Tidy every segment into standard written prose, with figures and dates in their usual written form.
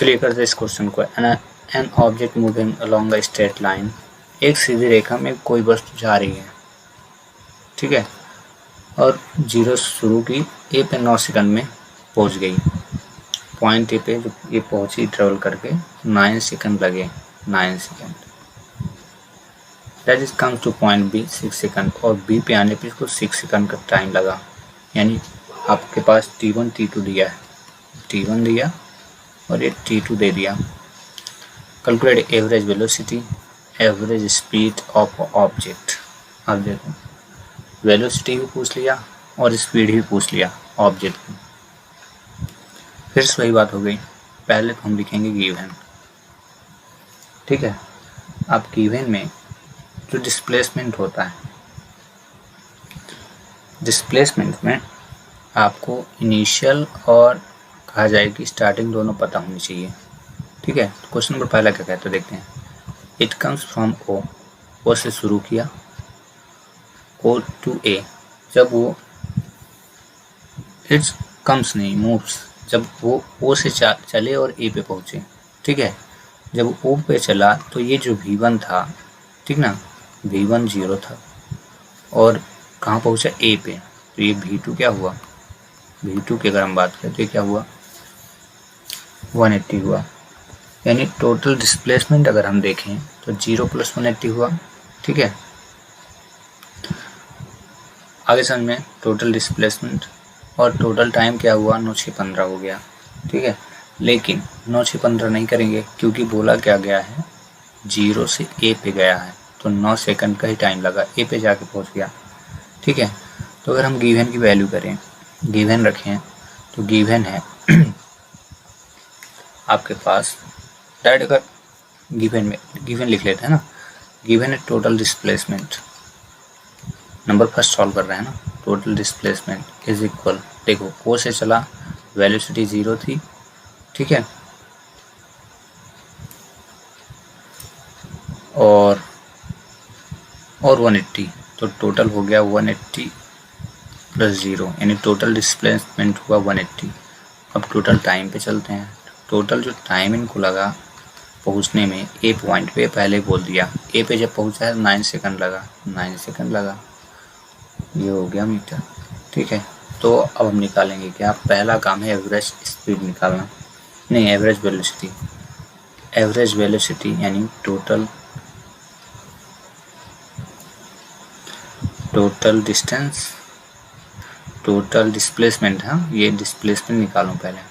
चलिए करते हैं इस क्वेश्चन को। An object moving along a straight line, एक सीधी रेखा में कोई वस्तु जा रही है, ठीक है, और 0 शुरू की, ए पे 9 सेकंड में पहुंच गई। पॉइंट ए पे जो ये पहुंची ट्रेवल करके 9 सेकंड लगे, 9 second. That is comes to point B 6 second, और बी पे आने पे इसको 6 सेकंड का टाइम लगा। यानी आपके पास T1 T2 दिया है, T1 दिया और ये T2 दे दिया। Calculate average velocity, average speed of object. अब देखो वेलोसिटी भी पूछ लिया और स्पीड भी पूछ लिया ऑब्जेक्ट की। फिर से वही बात हो गई, पहले तो हम लिखेंगे गिवन, ठीक है। अब गिवन में जो डिस्प्लेसमेंट होता है, डिस्प्लेसमेंट में आपको इनिशियल और कहा जाए कि स्टार्टिंग दोनों पता होनी चाहिए, ठीक है। तो क्वेश्चन नंबर पहला क्या कहते हैं देखते हैं। इट कम्स फ्रॉम ओ से शुरू किया, ओ टू ए। जब वो इट्स कम्स नहीं मूव्स, जब वो ओ से चले और ए पे पहुँचे, ठीक है। जब ओ पे चला तो ये जो V1 था, ठीक ना, V1 0 था और कहाँ पहुँचा ए पे, तो ये V2 क्या हुआ, V2 की अगर हम बात करें तो ये क्या हुआ 180 हुआ। यानी टोटल डिस्प्लेसमेंट अगर हम देखें तो 0 + 180 हुआ, ठीक है। आगे समझ में टोटल डिस्प्लेसमेंट और टोटल टाइम क्या हुआ 9 6 15 हो गया, ठीक है। लेकिन 9 6 15 नहीं करेंगे क्योंकि बोला क्या गया है 0 से ए पे गया है, तो 9 सेकंड का ही टाइम लगा, ए पे जाके पहुंच गया, ठीक है। तो अगर हम गिवन की वैल्यू करें, गिवन रखें तो गिवन है आपके पास डायरेक्ट, अगर गिवन में गिवन लिख लेते हैं ना, गिवन है total displacement, number first solve कर रहे हैं ना, टोटल डिस्प्लेसमेंट इज इक्वल, देखो ओ से चला, वेलोसिटी 0 थी, ठीक है, और 180, तो टोटल हो गया 180 + 0, यानी टोटल डिस्प्लेसमेंट हुआ 180। अब टोटल टाइम पे चलते हैं। टोटल जो टाइम इनको लगा पहुंचने में, ए पॉइंट पे पहले बोल दिया, ए पे जब पहुंचा है 9 सेकंड लगा, 9 सेकंड लगा, ये हो गया मीटर, ठीक है। तो अब हम निकालेंगे क्या, पहला काम है एवरेज स्पीड निकालना, नहीं एवरेज वेलोसिटी। एवरेज वेलोसिटी यानी टोटल डिस्टेंस, टोटल डिस्प्लेसमेंट, हाँ ये डिस्प्लेसमेंट निकालूं पहले,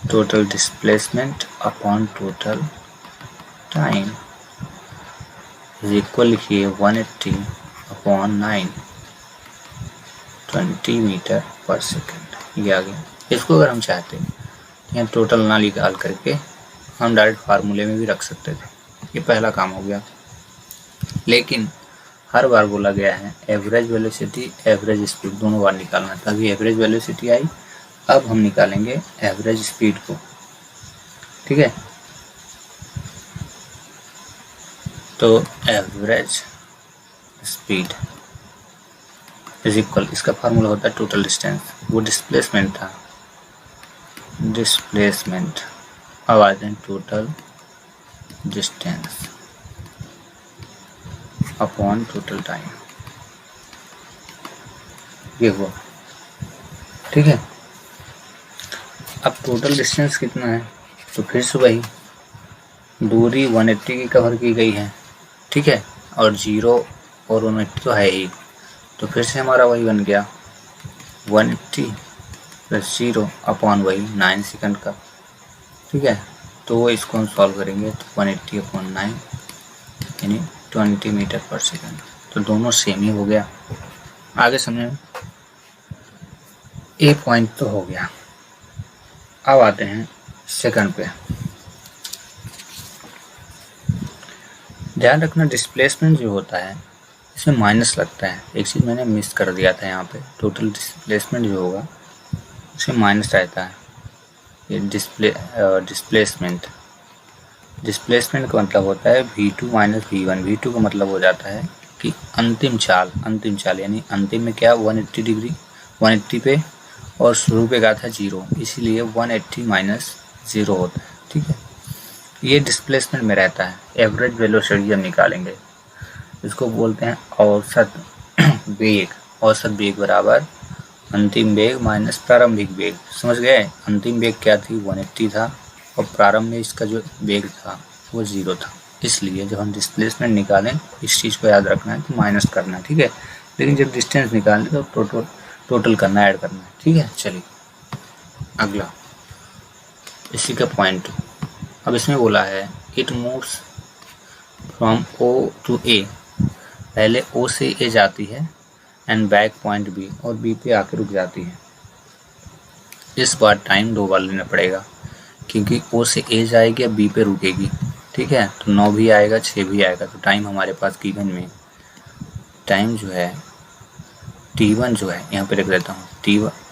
total displacement upon total time is equal, लिखिए 180 अपॉन 9, 20 मीटर पर सेकेंड, ये आ गया। इसको अगर हम चाहते यहाँ टोटल ना निकाल करके हम डायरेक्ट फार्मूले में भी रख सकते थे, ये पहला काम हो गया। लेकिन हर बार बोला गया है एवरेज वेलोसिटी एवरेज स्पीड दोनों बार निकालना, तभी एवरेज वेलोसिटी आई। अब हम निकालेंगे एवरेज स्पीड को, ठीक है। तो एवरेज स्पीड इज इक्वल, इसका फार्मूला होता है टोटल डिस्टेंस, वो डिस्प्लेसमेंट था, डिस्प्लेसमेंट, अब आते हैं total distance upon total time, ये हुआ, ठीक है। अब टोटल डिस्टेंस कितना है, तो फिर से वही दूरी 180 की कवर की गई है, ठीक है, और 0 और 180 तो है ही, तो फिर से हमारा वही बन गया 180 + 0 अपॉन वही 9 सेकंड का, ठीक है। तो इसको हम सॉल्व करेंगे तो 180 अपॉन 9 यानी 20 मीटर पर सेकंड, तो दोनों सेम ही हो गया। आगे समझे, ए पॉइंट तो हो गया। अब आते हैं सेकंड पे। ध्यान रखना डिस्प्लेसमेंट जो होता है इसमें माइनस लगता है, एक चीज़ मैंने मिस कर दिया था यहाँ पे, टोटल डिस्प्लेसमेंट जो होगा उसमें माइनस रहता है। ये डिस्प्लेसमेंट का मतलब होता है V2 - V1। V2 का मतलब हो जाता है कि अंतिम चाल यानी अंतिम में क्या 180 पे और शुरू पे गया था 0, इसीलिए 180 माइनस 0 होता है। ठीक है, ये डिस्प्लेसमेंट में रहता है। एवरेज वेलोसिटी हम निकालेंगे, इसको बोलते हैं औसत वेग। औसत वेग बराबर अंतिम वेग माइनस प्रारंभिक वेग। समझ गए? अंतिम वेग क्या थी? 180 था, और प्रारंभ में इसका जो वेग था वो 0 था। इसलिए जब हम डिस्प्लेसमेंट निकालें, इस चीज़ को याद रखना है कि माइनस करना है। ठीक है, लेकिन जब डिस्टेंस निकालें तो टोटल करना, ऐड करना है। ठीक है, चलिए अगला इसी का पॉइंट 2। अब इसमें बोला है it moves from O to A. पहले ओ से ए जाती है एंड बैक पॉइंट बी, और बी पे आके रुक जाती है। इस बार टाइम 2 बार लेना पड़ेगा, क्योंकि ओ से ए जाएगी, अब बी पे रुकेगी। ठीक है, तो 9 भी आएगा, 6 भी आएगा। तो टाइम हमारे पास गिवन में टाइम जो है T1 जो है, यहाँ पे लिख देता हूँ,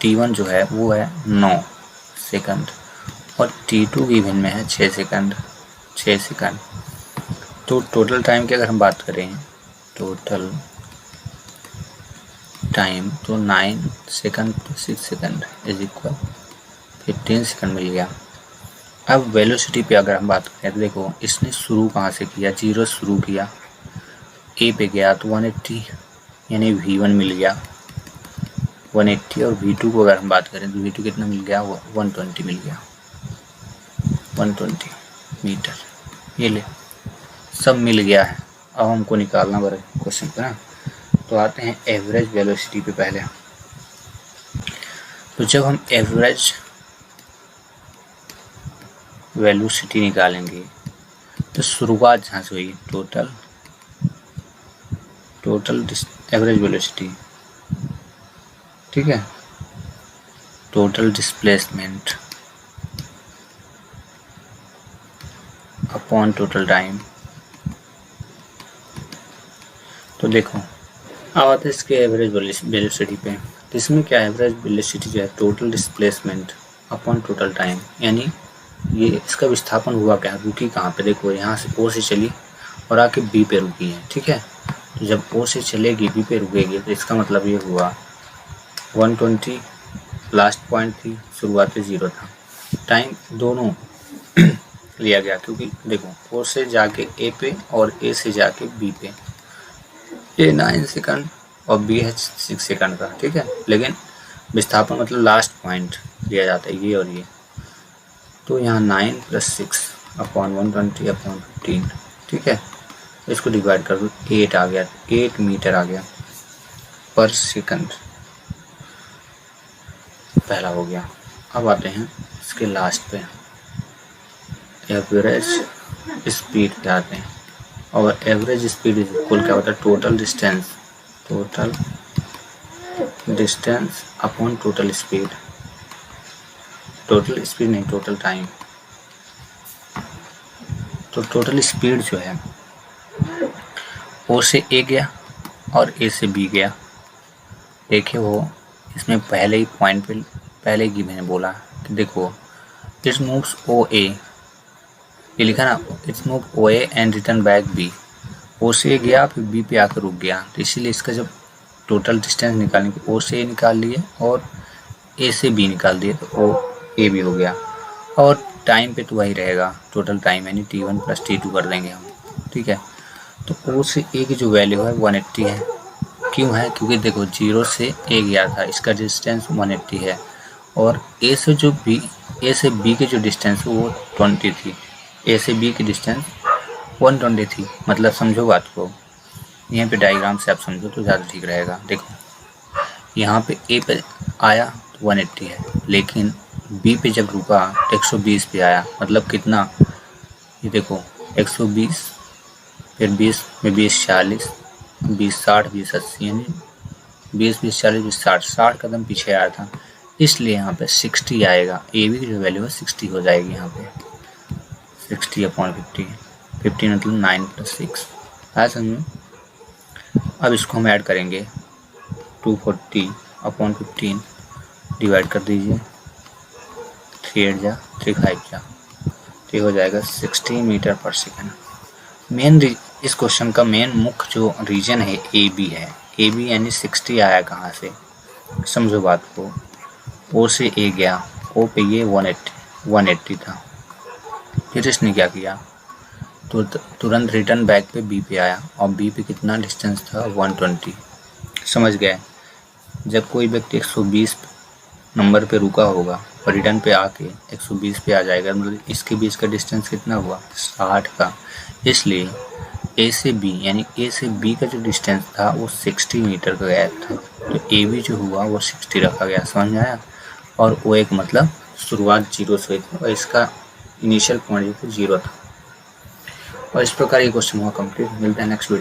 T1 जो है वो है 9 सेकंड, और T2 गिवन में है 6 सेकंड। तो टोटल टाइम की अगर हम बात करें, टोटल टाइम तो 9 second + 6 second is equal 15 second मिल गया। अब वेलोसिटी पे अगर हम बात करें तो देखो, इसने शुरू कहाँ से किया? 0 शुरू किया, ए पे गया तो 180 यानी V1 मिल गया 180, और V2 को अगर हम बात करें तो V2 कितना मिल गया? 120 मिल गया, 120 मीटर। ये ले, सब मिल गया है। अब हमको निकालना पड़ेगा क्वेश्चन पे ना। तो आते हैं एवरेज वेलोसिटी पे पहले। तो जब हम एवरेज वेलोसिटी निकालेंगे तो शुरुआत जहाँ से हुई, टोटल एवरेज वेलोसिटी, ठीक है, total displacement upon total time. तो देखो, अब आते हैं इसके एवरेज वेलोसिटी पे। तो इसमें क्या, एवरेज वेलोसिटी जो है total displacement upon total time, यानी ये इसका विस्थापन हुआ क्या, रुकी कहाँ पे? देखो, यहाँ से ओ से चली और आके बी पे रुकी है। ठीक है, तो जब ओ से चलेगी बी पे रुकेगी, तो इसका मतलब ये हुआ 120 लास्ट पॉइंट थी, शुरुआत पे 0 था। टाइम दोनों लिया गया, क्योंकि देखो ओ से जाके ए पे और ए से जाके बी पे, ए 9 सेकंड और बी है 6 सेकंड का। ठीक है, लेकिन विस्थापन मतलब लास्ट पॉइंट लिया जाता है, ये और ये। तो यहाँ 9 + 6 अपॉन 120 अपॉन 15। ठीक है, इसको डिवाइड कर दो, 8 आ गया, 8 मीटर आ गया पर सेकंड, पहला हो गया। अब आते हैं इसके लास्ट पे, एवरेज स्पीड पे आते हैं। और एवरेज स्पीड इज इक्वल क्या होता है? Total distance upon total speed. Total speed नहीं, टोटल टाइम। तो टोटल स्पीड जो है, ओ से ए गया और ए से बी गया। देखिए, वो इसमें पहले ही पॉइंट पे पहले ही मैंने बोला कि देखो, इट्स मूव्स ओ ए, ये लिखा ना, it's move O A and return back B. O से गया फिर बी पे आकर रुक गया, तो इसीलिए इसका जब टोटल डिस्टेंस निकालने के, ओ से ए निकाल लिए और ए से बी निकाल दिए, तो ओ ए भी हो गया। और टाइम पे तो वही रहेगा, टोटल टाइम यानी T1 + T2 कर देंगे हम। ठीक है, तो ओ से ए की जो वैल्यू है 180 है। क्यों है? क्योंकि देखो, 0 से ए गया था, इसका डिस्टेंस 180 है, और ए से बी की जो डिस्टेंस है वो 20 थी। ए से बी की डिस्टेंस 120 थी। मतलब समझो बात को, यहाँ पे डायग्राम से आप समझो तो ज़्यादा ठीक रहेगा। देखो, यहाँ पे ए पे आया तो 180 है, लेकिन बी पे जब रुका 120 पे आया। मतलब कितना, ये देखो, 120 फिर 20 में 20 40 20 60 20 80, यानी 20 40 20 60 कदम पीछे आया था। इसलिए यहाँ पे 60 आएगा। ए बी की जो वैल्यू है 60 हो जाएगी यहाँ पे, 60 अपॉन 50 मतलब 9 + 6 आया समझ में। अब इसको हम ऐड करेंगे, 240 अपॉन 15 डिवाइड कर दीजिए, 3 8 जा 3 5 जा, तो हो जाएगा 60 मीटर पर सेकंड। इस क्वेश्चन का मेन मुख्य जो रीजन है ए बी है। ए बी यानी 60 आया कहाँ से, समझो बात को। ओ से ए गया, ओ पे ये 180 था। फिर इसने क्या किया, तो तुरंत रिटर्न बैक पे बी पे आया और बी पे कितना डिस्टेंस था, 120। समझ गए, जब कोई व्यक्ति 120 नंबर पे रुका होगा और रिटर्न पे आके 120 पे आ जाएगा, मतलब इसके बीच का डिस्टेंस कितना हुआ, 60 का। इसलिए ए से बी, यानी ए से बी का जो डिस्टेंस था वो 60 मीटर का गया था, तो ए बी जो हुआ वो 60 रखा गया। समझ में आया। और वो एक मतलब शुरुआत 0 से हुई थी और इसका इनिशियल पॉइंट जो था 0 था। और इस प्रकार ये क्वेश्चन हुआ कंप्लीट। मिलता है नेक्स्ट वीडियो।